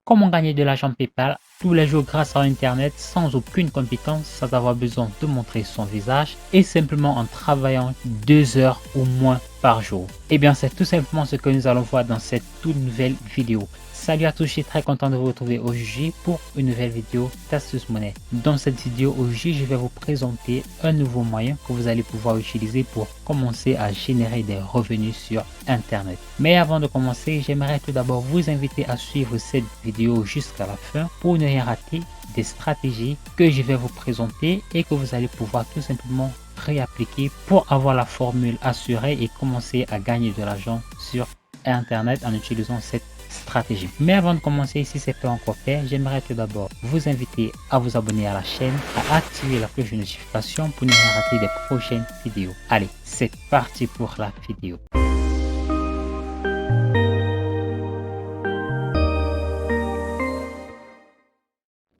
Comment gagner de l'argent PayPal tous les jours grâce à Internet sans aucune compétence, sans avoir besoin de montrer son visage et simplement en travaillant 2 heures ou moins par jour. Eh bien, c'est tout simplement ce que nous allons voir dans cette toute nouvelle vidéo. Salut à tous, je suis très content de vous retrouver aujourd'hui pour une nouvelle vidéo d'Astuce Monnaie. Dans cette vidéo aujourd'hui, je vais vous présenter un nouveau moyen que vous allez pouvoir utiliser pour commencer à générer des revenus sur Internet. Mais avant de commencer, j'aimerais tout d'abord vous inviter à suivre cette vidéo jusqu'à la fin pour ne rien rater des stratégies que je vais vous présenter et que vous allez pouvoir tout simplement réappliquer pour avoir la formule assurée et commencer à gagner de l'argent sur Internet en utilisant cette stratégie. Mais avant de commencer, si ce n'est pas encore fait, j'aimerais tout d'abord vous inviter à vous abonner à la chaîne, à activer la cloche de notification pour ne rien rater des prochaines vidéos. Allez, c'est parti pour la vidéo.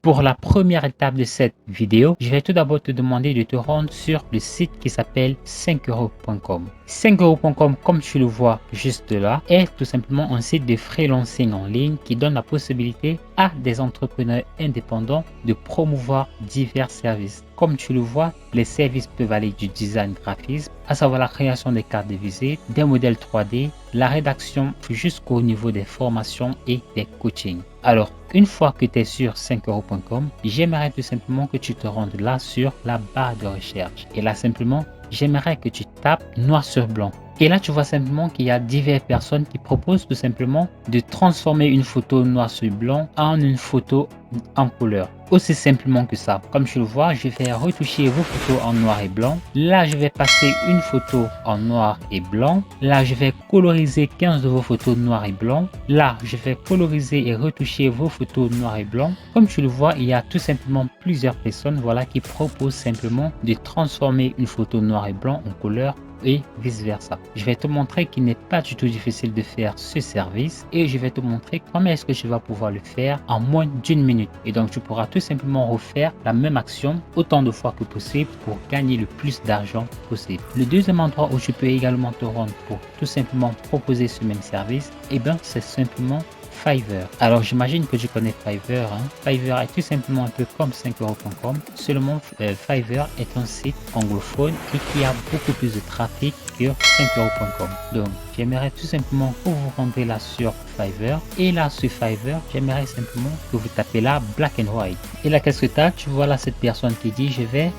Pour la première étape de cette vidéo, je vais tout d'abord te demander de te rendre sur le site qui s'appelle 5euros.com. 5euros.com, comme tu le vois juste là, est tout simplement un site de freelancing en ligne qui donne la possibilité à des entrepreneurs indépendants de promouvoir divers services. Comme tu le vois, les services peuvent aller du design graphisme, à savoir la création des cartes de visite, des modèles 3D, la rédaction jusqu'au niveau des formations et des coachings. Alors, une fois que tu es sur 5euros.com, j'aimerais tout simplement que tu te rendes là sur la barre de recherche. Et là, simplement, j'aimerais que tu tapes noir sur blanc. Et là, tu vois simplement qu'il y a diverses personnes qui proposent tout simplement de transformer une photo noir sur blanc en une photo en couleur. Aussi simplement que ça. Comme tu le vois, je vais retoucher vos photos en noir et blanc. Là, je vais passer une photo en noir et blanc. Là, je vais coloriser 15 de vos photos noir et blanc. Là, je vais coloriser et retoucher vos photos noir et blanc. Comme tu le vois, il y a tout simplement plusieurs personnes qui proposent simplement de transformer une photo noir et blanc en couleur et vice versa. Je vais te montrer qu'il n'est pas du tout difficile de faire ce service et je vais te montrer comment est-ce que tu vas pouvoir le faire en moins d'1 minute. Et donc tu pourras tout simplement refaire la même action autant de fois que possible pour gagner le plus d'argent possible. Le deuxième endroit où tu peux également te rendre pour tout simplement proposer ce même service, et bien c'est simplement Fiverr. Alors j'imagine que tu connais Fiverr. Fiverr est tout simplement un peu comme 5euros.com. Seulement Fiverr est un site anglophone et qui a beaucoup plus de trafic que 5euros.com. Donc j'aimerais tout simplement que vous rentrez là sur Fiverr. Et là sur Fiverr, j'aimerais simplement que vous tapez là Black and White. Et là qu'est-ce que tu as? Tu vois là cette personne qui dit je vais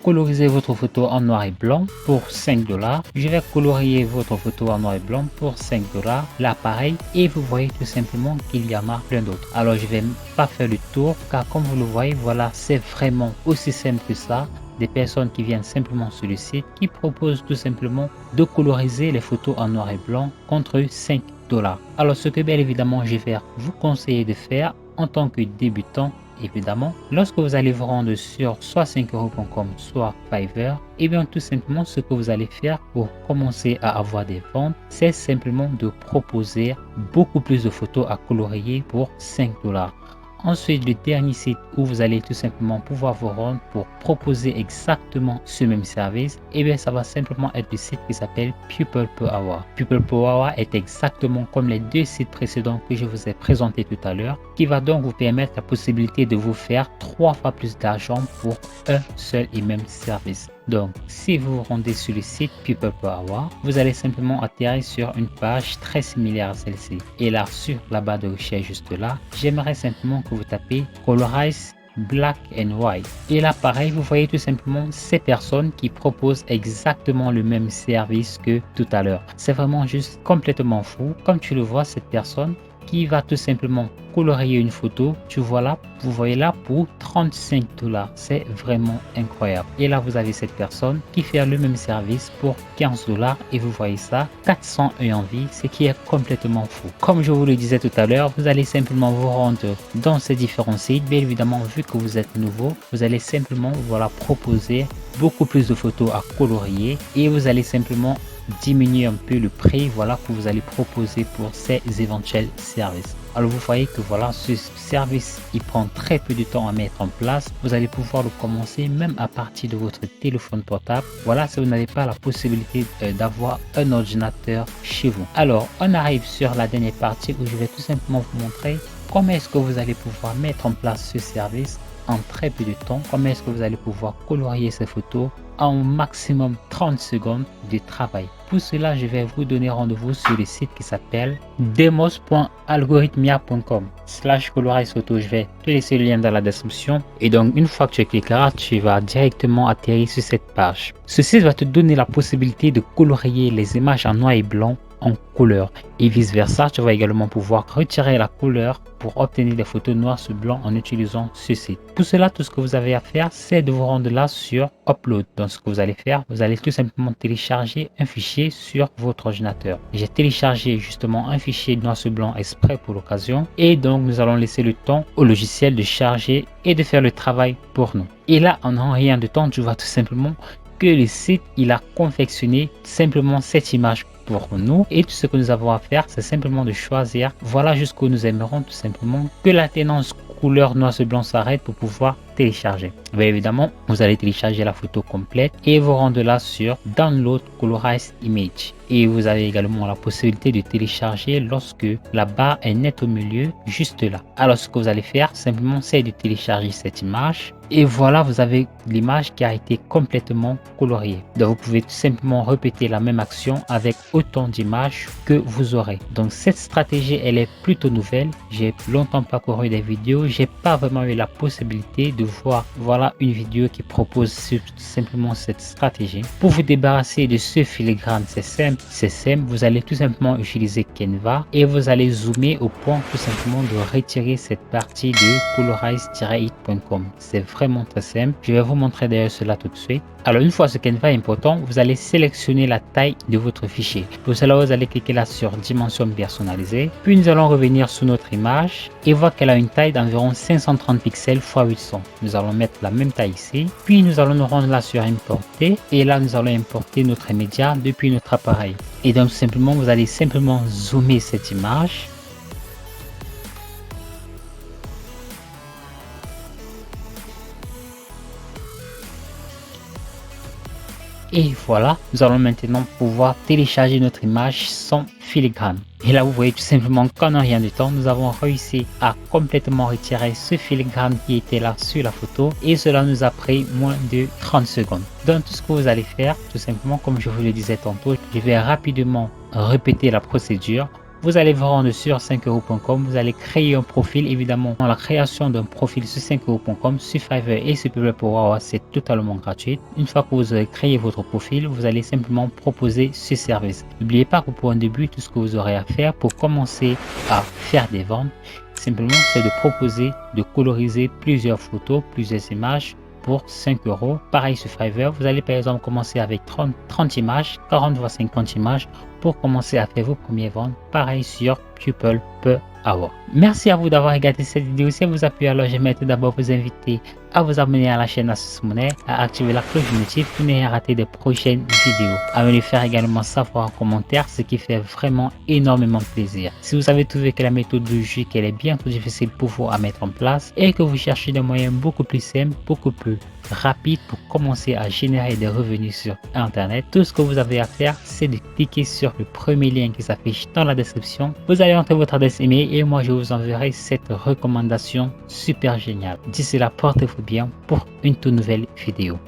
coloriser votre photo en noir et blanc pour 5 $. Je vais colorier votre photo en noir et blanc pour 5 $. Là pareil. Et vous voyez tout simplement qu'il y en a plein d'autres. Alors je vais pas faire le tour car comme vous le voyez, voilà, c'est vraiment aussi simple que ça. Des personnes qui viennent simplement sur le site qui proposent tout simplement de coloriser les photos en noir et blanc contre 5 $. Alors ce que bien évidemment je vais vous conseiller de faire en tant que débutant, évidemment, lorsque vous allez vous rendre sur soit 5euros.com soit Fiverr, et bien tout simplement ce que vous allez faire pour commencer à avoir des ventes, c'est simplement de proposer beaucoup plus de photos à colorier pour 5 $. Ensuite, le dernier site où vous allez tout simplement pouvoir vous rendre pour proposer exactement ce même service, et bien ça va simplement être le site qui s'appelle People Per Hour. People Per Hour est exactement comme les deux sites précédents que je vous ai présentés tout à l'heure, qui va donc vous permettre la possibilité de vous faire 3 fois plus d'argent pour un seul et même service. Donc, si vous vous rendez sur le site People Per Hour, vous allez simplement atterrir sur une page très similaire à celle-ci. Et là, sur la barre de recherche juste là, j'aimerais simplement que vous tapez Colorize Black and White. Et là, pareil, vous voyez tout simplement ces personnes qui proposent exactement le même service que tout à l'heure. C'est vraiment juste complètement fou. Comme tu le vois, cette personne qui va tout simplement colorier une photo, tu vois là, vous voyez là pour 35 $. C'est vraiment incroyable. Et là vous avez cette personne qui fait le même service pour 15 $ et vous voyez ça, 401 vies, ce qui est complètement fou. Comme je vous le disais tout à l'heure, vous allez simplement vous rendre dans ces différents sites. Bien évidemment, vu que vous êtes nouveau, vous allez simplement proposer beaucoup plus de photos à colorier et vous allez simplement diminuer un peu le prix que vous allez proposer pour ces éventuels services. Alors vous voyez que voilà, ce service il prend très peu de temps à mettre en place. Vous allez pouvoir le commencer même à partir de votre téléphone portable. Voilà, si vous n'avez pas la possibilité d'avoir un ordinateur chez vous. Alors on arrive sur la dernière partie où je vais tout simplement vous montrer comment est-ce que vous allez pouvoir mettre en place ce service en très peu de temps, comment est-ce que vous allez pouvoir colorier ces photos en maximum 30 secondes de travail. Pour cela, je vais vous donner rendez-vous sur le site qui s'appelle demos.algorithmia.com/colorize photo. Je vais te laisser le lien dans la description. Et donc, une fois que tu cliqueras, tu vas directement atterrir sur cette page. Ce site va te donner la possibilité de colorier les images en noir et blanc en couleur et vice versa. Tu vas également pouvoir retirer la couleur pour obtenir des photos noires sur blanc en utilisant ce site. Pour cela, tout ce que vous avez à faire, c'est de vous rendre là sur Upload. Donc, ce que vous allez faire, vous allez tout simplement télécharger un fichier sur votre ordinateur. J'ai téléchargé justement un fichier noir sur blanc exprès pour l'occasion, et donc nous allons laisser le temps au logiciel de charger et de faire le travail pour nous. Et là, en rien de temps, tu vois tout simplement que le site il a confectionné simplement cette image pour nous, et tout ce que nous avons à faire, c'est simplement de choisir voilà jusqu'où nous aimerons tout simplement que la tenance couleur noir sur blanc s'arrête pour pouvoir télécharger. Bien évidemment, vous allez télécharger la photo complète et vous rendre là sur Download Colorize Image. Et vous avez également la possibilité de télécharger lorsque la barre est nette au milieu, juste là. Alors ce que vous allez faire, simplement, c'est de télécharger cette image. Et voilà, vous avez l'image qui a été complètement coloriée. Donc vous pouvez tout simplement répéter la même action avec autant d'images que vous aurez. Donc cette stratégie, elle est plutôt nouvelle. J'ai longtemps parcouru des vidéos. J'ai pas vraiment eu la possibilité de voir voilà une vidéo qui propose simplement cette stratégie. Pour vous débarrasser de ce filigrane, c'est simple. Vous allez tout simplement utiliser Canva et vous allez zoomer au point tout simplement de retirer cette partie de colorize-it.com. C'est vraiment très simple. Je vais vous montrer d'ailleurs cela tout de suite. Alors une fois ce Canva est important, vous allez sélectionner la taille de votre fichier. Pour cela, vous allez cliquer là sur dimension personnalisée. Puis nous allons revenir sur notre image et voir qu'elle a une taille d'environ 530 pixels x 800. Nous allons mettre la même taille ici. Puis nous allons nous rendre là sur importer et là nous allons importer notre média depuis notre appareil. Et donc simplement, vous allez simplement zoomer cette image. Et voilà, nous allons maintenant pouvoir télécharger notre image sans filigrane. Et là, vous voyez tout simplement qu'en rien de temps, nous avons réussi à complètement retirer ce filigrane qui était là sur la photo. Et cela nous a pris moins de 30 secondes. Donc, tout ce que vous allez faire, tout simplement, comme je vous le disais tantôt, je vais rapidement répéter la procédure. Vous allez vous rendre sur 5euros.com, vous allez créer un profil. Évidemment, la création d'un profil sur 5euros.com, sur Fiverr et sur People Power, c'est totalement gratuit. Une fois que vous avez créé votre profil, vous allez simplement proposer ce service. N'oubliez pas que pour un début, tout ce que vous aurez à faire pour commencer à faire des ventes, simplement, c'est de proposer de coloriser plusieurs photos, plusieurs images pour 5 euros. Pareil sur Fiverr, vous allez par exemple commencer avec 30 images, 40 voire 50 images pour commencer à faire vos premiers ventes. Pareil sur People Per Hour. Merci à vous d'avoir regardé cette vidéo. Si elle vous a plu, alors j'aimerais tout d'abord vous inviter à vous abonner à la chaîne Astuces Monnaie, à activer la cloche de notif pour ne rien rater des prochaines vidéos, à me le faire également savoir en commentaire, ce qui fait vraiment énormément plaisir. Si vous avez trouvé que la méthodologie qu'elle est bien trop difficile pour vous à mettre en place et que vous cherchez des moyens beaucoup plus simples, beaucoup plus rapide pour commencer à générer des revenus sur internet, tout ce que vous avez à faire, c'est de cliquer sur le premier lien qui s'affiche dans la description. Vous allez entrer votre adresse email et moi je vous enverrai cette recommandation super géniale. D'ici là, portez-vous bien pour une toute nouvelle vidéo.